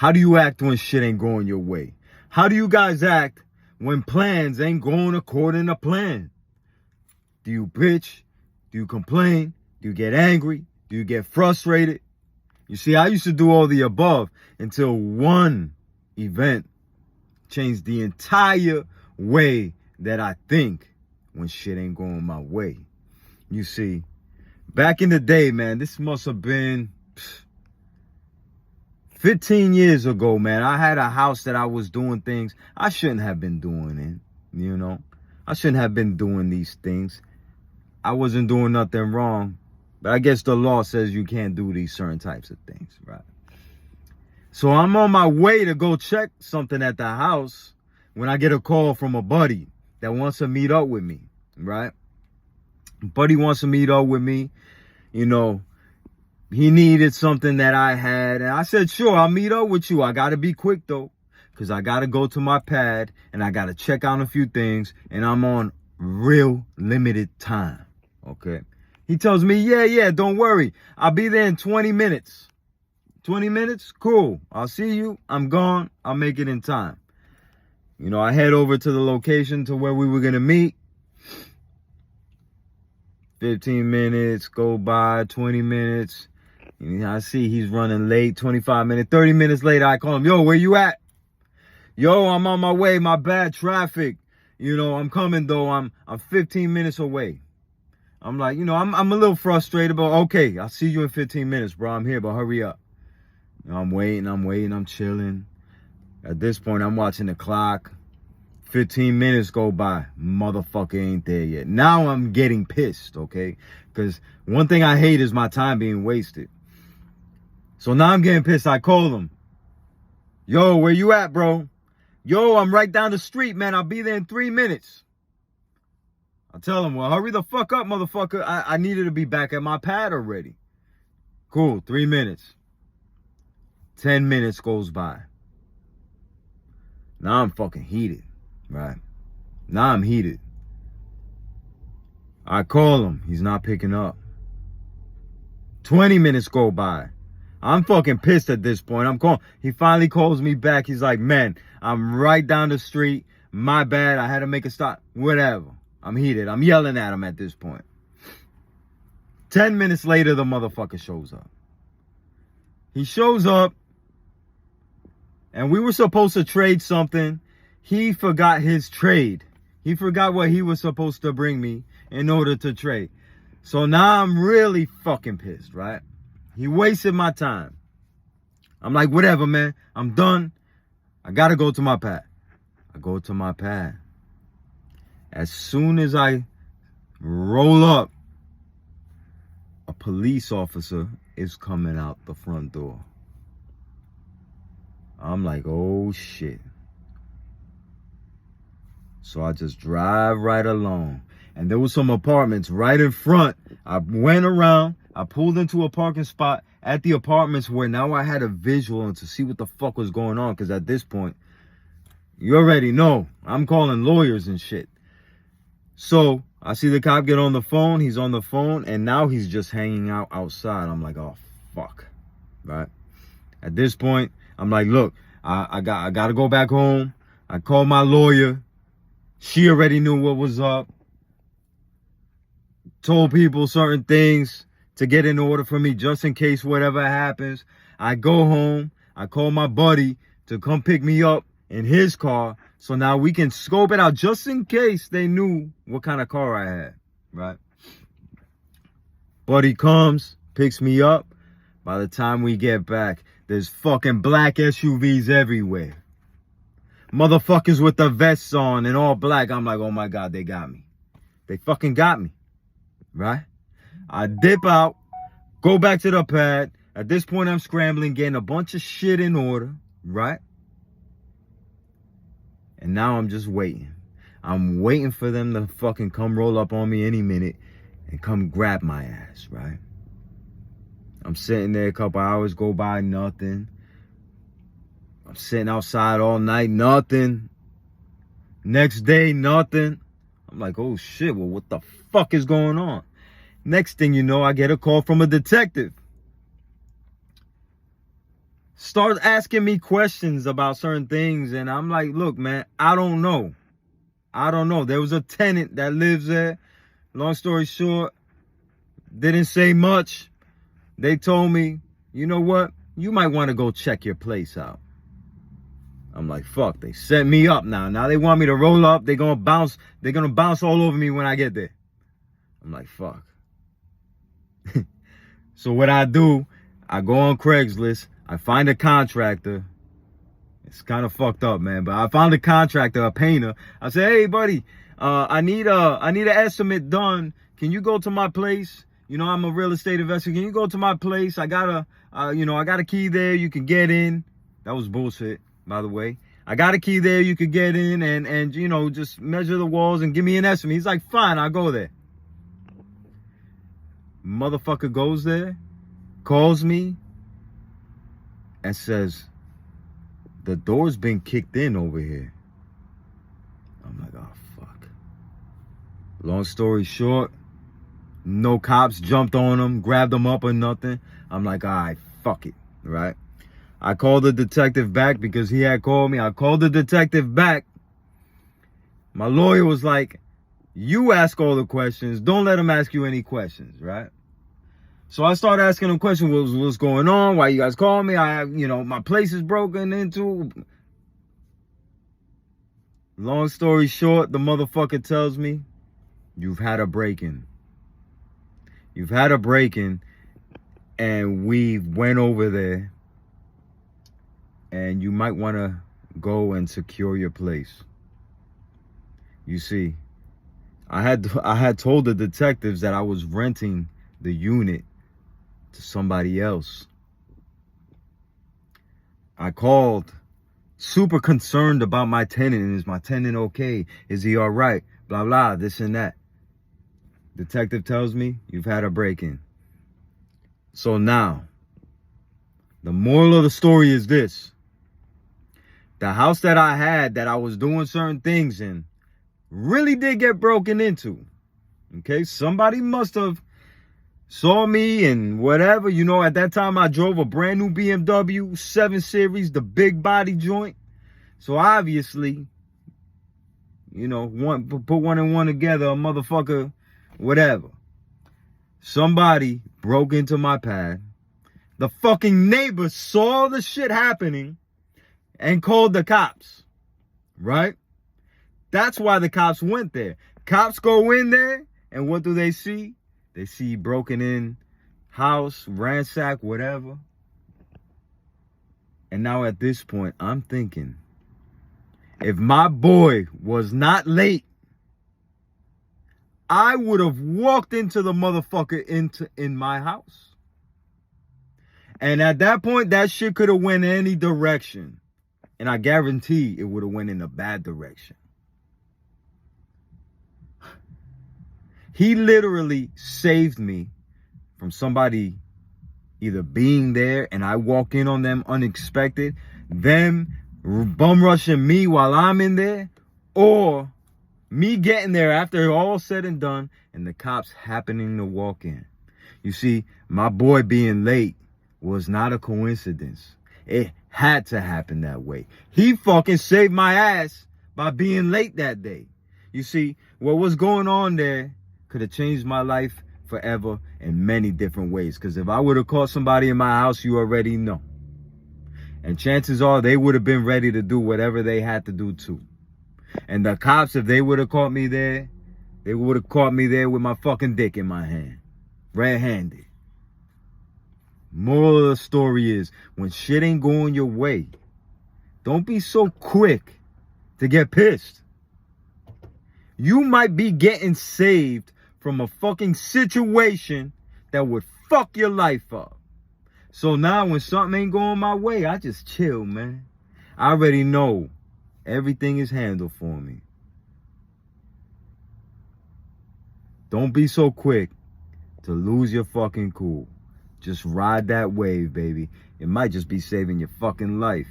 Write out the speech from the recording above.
How do you act when shit ain't going your way? How do you guys act when plans ain't going according to plan? Do you bitch? Do you complain? Do you get angry? Do you get frustrated? You see, I used to do all the above until one event changed the entire way that I think when shit ain't going my way. You see, back in the day, man, this must have been 15 years ago, man. I had a house that I was doing things I shouldn't have been doing in, you know. I shouldn't have been doing these things. I wasn't doing nothing wrong, but I guess the law says you can't do these certain types of things, right? So I'm on my way to go check something at the house when I get a call from a buddy that wants to meet up with me, right? Buddy wants to meet up with me. You know, he needed something that I had. And I said, sure, I'll meet up with you. I got to be quick, though, because I got to go to my pad and I got to check out a few things. And I'm on real limited time. Okay. He tells me, yeah, don't worry. I'll be there in 20 minutes. 20 minutes? Cool. I'll see you. I'm gone. I'll make it in time. You know, I head over to the location to where we were going to meet. 15 minutes go by, 20 minutes. I see he's running late, 25 minutes. 30 minutes later, I call him, yo, where you at? Yo, I'm on my way. My bad, traffic. You know, I'm coming, though. I'm 15 minutes away. I'm like, you know, I'm a little frustrated, but okay, I'll see you in 15 minutes, bro. I'm here, but hurry up. You know, I'm waiting, I'm chilling. At this point, I'm watching the clock. 15 minutes go by. Motherfucker ain't there yet. Now I'm getting pissed, okay? Because one thing I hate is my time being wasted. So now I'm getting pissed. I call him. Yo, where you at, bro? Yo, I'm right down the street, man. I'll be there in 3 minutes. I tell him, well, hurry the fuck up, motherfucker. I needed to be back at my pad already. Cool, 3 minutes. 10 minutes goes by. Now I'm fucking heated, right? Now I'm heated. I call him. He's not picking up. 20 minutes go by. I'm fucking pissed at this point. I'm calling. He finally calls me back. He's like, man, I'm right down the street. My bad. I had to make a stop. Whatever. I'm heated. I'm yelling at him at this point. 10 minutes later, the motherfucker shows up. He shows up, and we were supposed to trade something. He forgot his trade. He forgot what he was supposed to bring me in order to trade. So now I'm really fucking pissed, right? He wasted my time. I'm like, whatever, man. I'm done. I gotta go to my pad. I go to my pad. As soon as I roll up, a police officer is coming out the front door. I'm like, oh shit. So I just drive right along. And there was some apartments right in front. I went around. I pulled into a parking spot at the apartments where now I had a visual and to see what the fuck was going on. Because at this point, you already know, I'm calling lawyers and shit. So I see the cop get on the phone. He's on the phone. And now he's just hanging out outside. I'm like, oh, fuck. Right? At this point, I'm like, look, I got to go back home. I called my lawyer. She already knew what was up. Told people certain things to get in order for me just in case whatever happens. I go home. I call my buddy to come pick me up in his car. So now we can scope it out just in case they knew what kind of car I had, right? Buddy comes, picks me up. By the time we get back, there's fucking black SUVs everywhere. Motherfuckers with the vests on and all black. I'm like, oh my God, they got me. They fucking got me, right? I dip out, go back to the pad. At this point, I'm scrambling, getting a bunch of shit in order, right? And now I'm just waiting. I'm waiting for them to fucking come roll up on me any minute and come grab my ass, right? I'm sitting there, a couple hours go by, nothing. I'm sitting outside all night, nothing. Next day, nothing. I'm like, oh shit, well, what the fuck is going on? Next thing you know, I get a call from a detective. start asking me questions about certain things. And I'm like, look, man, I don't know. There was a tenant that lives there. Long story short, didn't say much. They told me, you know what? You might want to go check your place out. I'm like, fuck, they set me up now. Now they want me to roll up. They're gonna bounce all over me when I get there. I'm like, fuck. So what I do, I go on Craigslist, I find a contractor. It's kind of fucked up, man, but I found a contractor, a painter. I said, hey, buddy, I need an estimate done. Can you go to my place? You know, I'm a real estate investor. Can you go to my place? I got a key there. You can get in. That was bullshit, by the way. I got a key there. You could get in and you know, just measure the walls and give me an estimate. He's like, fine, I'll go there. Motherfucker goes there, calls me, and says, the door's been kicked in over here. I'm like, oh, fuck. Long story short, no cops jumped on him, grabbed him up or nothing. I'm like, all right, fuck it, right? I called the detective back because he had called me. I called the detective back. My lawyer was like, you ask all the questions. Don't let him ask you any questions, right? So I started asking him questions. What's going on? Why you guys calling me? I have, you know, my place is broken into. Long story short, the motherfucker tells me, you've had a break-in. You've had a break-in, and we went over there, and you might want to go and secure your place. You see, I had told the detectives that I was renting the unit to somebody else. I called, super concerned about my tenant. Is my tenant okay? Is he all right? Blah, blah, this and that. Detective tells me, you've had a break-in. So now, the moral of the story is this. The house that I had, that I was doing certain things in, really did get broken into. Okay, somebody must have saw me and whatever. You know, at that time I drove a brand new BMW 7 Series, the big body joint. So obviously, you know, put one and one together, a motherfucker, whatever. Somebody broke into my pad. The fucking neighbor saw the shit happening and called the cops, right? That's why the cops went there. Cops go in there, and what do they see? They see broken in house, ransack, whatever. And now at this point, I'm thinking, if my boy was not late, I would have walked into the motherfucker in my house. And at that point, that shit could have went any direction. And I guarantee it would have went in a bad direction. He literally saved me from somebody either being there and I walk in on them unexpected, them bum rushing me while I'm in there, or me getting there after all said and done and the cops happening to walk in. You see, my boy being late was not a coincidence. It had to happen that way. He fucking saved my ass by being late that day. You see, what was going on there could have changed my life forever in many different ways. Because if I would have caught somebody in my house, you already know. And chances are they would have been ready to do whatever they had to do too. And the cops, if they would have caught me there, they would have caught me there with my fucking dick in my hand. Red-handed. Moral of the story is, when shit ain't going your way, don't be so quick to get pissed. You might be getting saved from a fucking situation that would fuck your life up. So now when something ain't going my way, I just chill, man. I already know everything is handled for me. Don't be so quick to lose your fucking cool. Just ride that wave, baby. It might just be saving your fucking life.